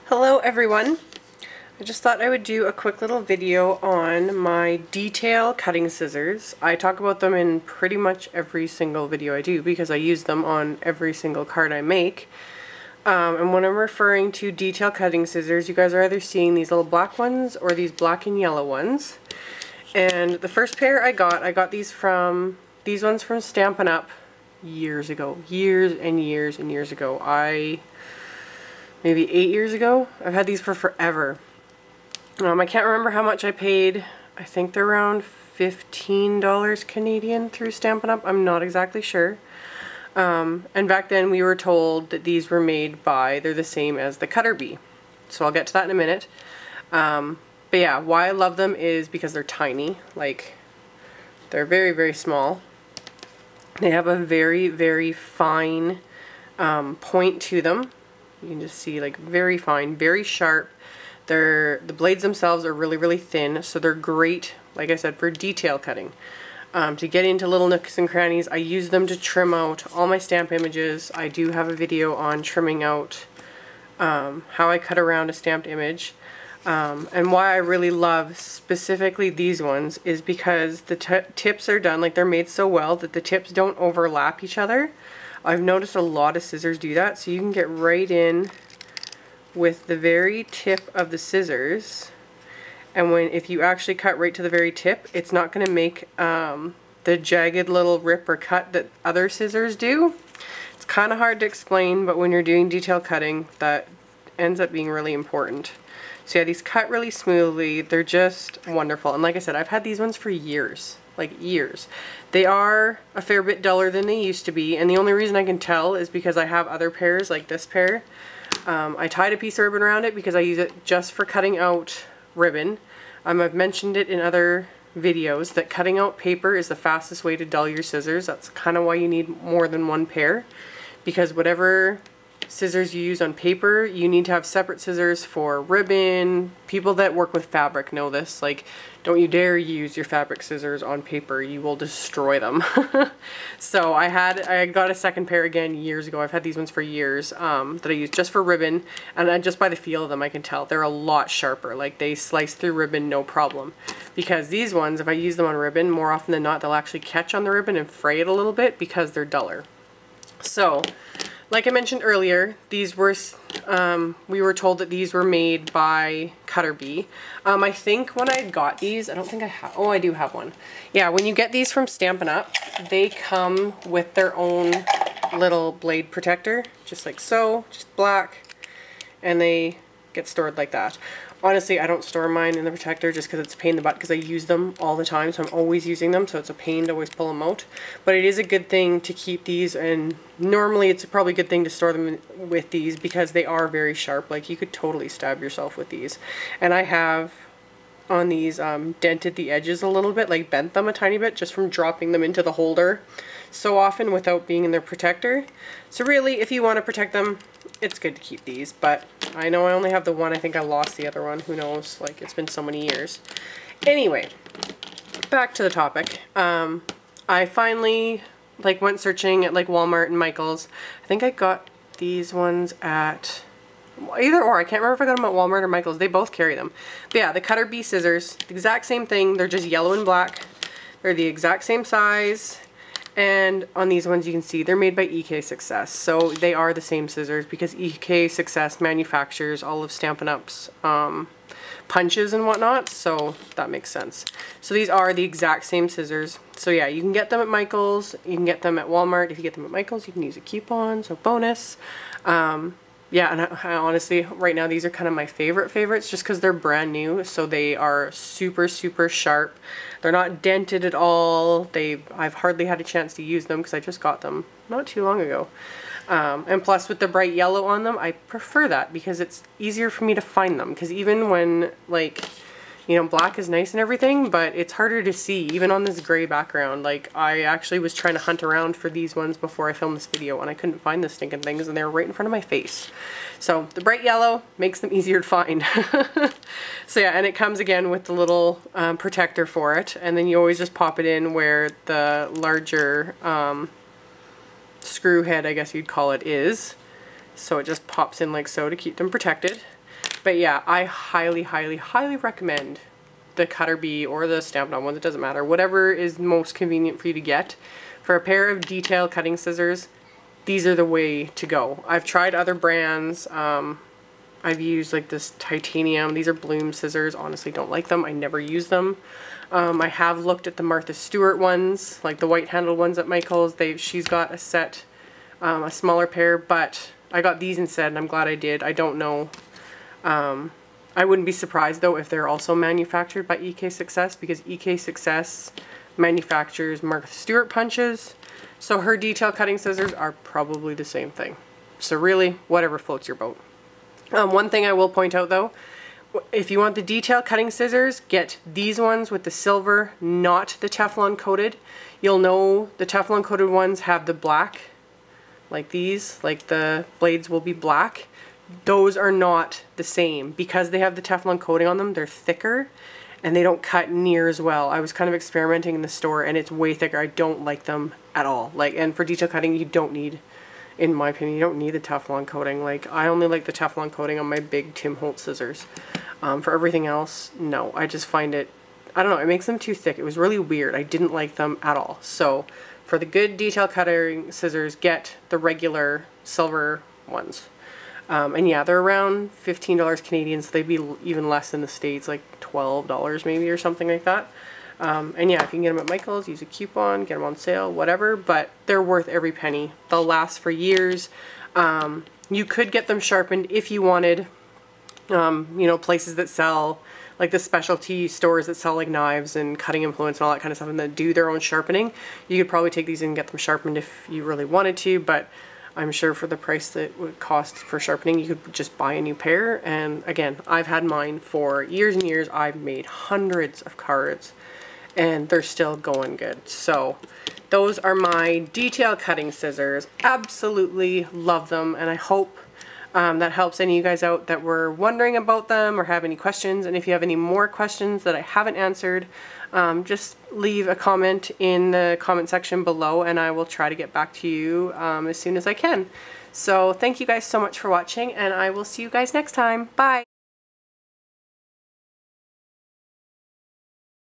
Hello everyone! I just thought I would do a quick little video on my detail cutting scissors. I talk about them in pretty much every single video I do because I use them on every single card I make. And when I'm referring to detail cutting scissors, you guys are either seeing these little black ones or these black and yellow ones. And the first pair I got these ones from Stampin' Up! Years ago. Years and years and years ago. Maybe 8 years ago. I've had these for forever. I can't remember how much I paid. I think they're around $15 Canadian through Stampin' Up! I'm not exactly sure. And back then we were told that these were made by, they're the same as the Cutter Bee. So I'll get to that in a minute. But yeah, why I love them is because they're tiny. Like, they're very, very small. They have a very, very fine point to them. You can just see, like, very fine, very sharp. The blades themselves are really, really thin, so they're great, like I said, for detail cutting. To get into little nooks and crannies, I use them to trim out all my stamp images. I do have a video on trimming out how I cut around a stamped image. And why I really love specifically these ones is because the tips are done, like they're made so well that the tips don't overlap each other. I've noticed a lot of scissors do that, so you can get right in with the very tip of the scissors, and if you actually cut right to the very tip, it's not going to make the jagged little rip or cut that other scissors do. It's kind of hard to explain, but when you're doing detail cutting, that ends up being really important. So yeah, these cut really smoothly. They're just wonderful, and like I said, I've had these ones for years. Like years. They are a fair bit duller than they used to be, and the only reason I can tell is because I have other pairs like this pair. I tied a piece of ribbon around it because I use it just for cutting out ribbon. I've mentioned it in other videos that cutting out paper is the fastest way to dull your scissors. That's kind of why you need more than one pair, because whatever scissors you use on paper, you need to have separate scissors for ribbon. People that work with fabric know this. Like, don't you dare use your fabric scissors on paper. You will destroy them. So I got a second pair again years ago. I've had these ones for years that I use just for ribbon, and just by the feel of them I can tell they're a lot sharper. Like, they slice through ribbon no problem. Because these ones, if I use them on ribbon, more often than not they'll actually catch on the ribbon and fray it a little bit because they're duller. So like I mentioned earlier, these were, we were told that these were made by Cutter Bee. I think when I got these, I don't think I have, oh, I do have one. Yeah, when you get these from Stampin' Up, they come with their own little blade protector, just like so, just black, and they get stored like that. Honestly, I don't store mine in the protector just because it's a pain in the butt because I use them all the time, so I'm always using them, so it's a pain to always pull them out. But it is a good thing to keep these, and normally it's probably a good thing to store them with these because they are very sharp. Like, you could totally stab yourself with these. And I have on these dented the edges a little bit, like bent them a tiny bit just from dropping them into the holder so often without being in their protector. So really, if you want to protect them, it's good to keep these, but I know I only have the one. I think I lost the other one. Who knows? Like, it's been so many years. Anyway, back to the topic. I finally went searching at Walmart and Michael's. I think I got these ones at either or. I can't remember if I got them at Walmart or Michael's. They both carry them. But yeah, the Cutter Bee scissors, the exact same thing. They're just yellow and black. They're the exact same size. And on these ones you can see they're made by EK Success. So they are the same scissors because EK Success manufactures all of Stampin' Up's punches and whatnot. So that makes sense. So these are the exact same scissors. So yeah, you can get them at Michael's. You can get them at Walmart. If you get them at Michael's, you can use a coupon. So bonus. Yeah, and I honestly, right now, these are kind of my favorites just because they're brand new. So they are super, super sharp. They're not dented at all. I've hardly had a chance to use them because I just got them not too long ago. And plus with the bright yellow on them, I prefer that because it's easier for me to find them. Because even when, like, you know, black is nice and everything, but it's harder to see, even on this gray background. Like, I actually was trying to hunt around for these ones before I filmed this video, and I couldn't find the stinking things, and they were right in front of my face. So, the bright yellow makes them easier to find. So yeah, and it comes again with the little protector for it, and then you always just pop it in where the larger screw head, I guess you'd call it, is. So it just pops in like so to keep them protected. But yeah, I highly, highly, highly recommend the Cutter Bee or the Stampin' Up! Ones. It doesn't matter. Whatever is most convenient for you to get. For a pair of detail cutting scissors, these are the way to go. I've tried other brands. I've used like this titanium. These are Bloom scissors. Honestly, don't like them. I never use them. I have looked at the Martha Stewart ones, like the white handled ones at Michael's. She's got a set, a smaller pair, but I got these instead, and I'm glad I did. I don't know. I wouldn't be surprised though if they're also manufactured by EK Success, because EK Success manufactures Martha Stewart punches, so her detail cutting scissors are probably the same thing. So really, whatever floats your boat. One thing I will point out though, if you want the detail cutting scissors, get these ones with the silver, not the Teflon coated. You'll know the Teflon coated ones have the black, like these, like the blades will be black. Those are not the same. Because they have the Teflon coating on them, they're thicker and they don't cut near as well. I was kind of experimenting in the store and it's way thicker. I don't like them at all. Like, and for detail cutting, you don't need, in my opinion, you don't need the Teflon coating. Like, I only like the Teflon coating on my big Tim Holtz scissors. For everything else, no. I just find it, I don't know, it makes them too thick. It was really weird. I didn't like them at all. So for the good detail cutting scissors, get the regular silver ones. And yeah, they're around $15 Canadian, so they'd be even less in the States, like $12 maybe or something like that. And yeah, if you can get them at Michael's, use a coupon, get them on sale, whatever, but they're worth every penny. They'll last for years. You could get them sharpened if you wanted. You know, places that sell, like the specialty stores that sell like knives and cutting implements and all that kind of stuff and that do their own sharpening. You could probably take these and get them sharpened if you really wanted to, but I'm sure for the price that it would cost for sharpening, you could just buy a new pair. And again, I've had mine for years and years. I've made hundreds of cards and they're still going good. So those are my detail cutting scissors. Absolutely love them, and I hope that helps any of you guys out that were wondering about them or have any questions. And if you have any more questions that I haven't answered, just leave a comment in the comment section below and I will try to get back to you as soon as I can. So thank you guys so much for watching, and I will see you guys next time. Bye!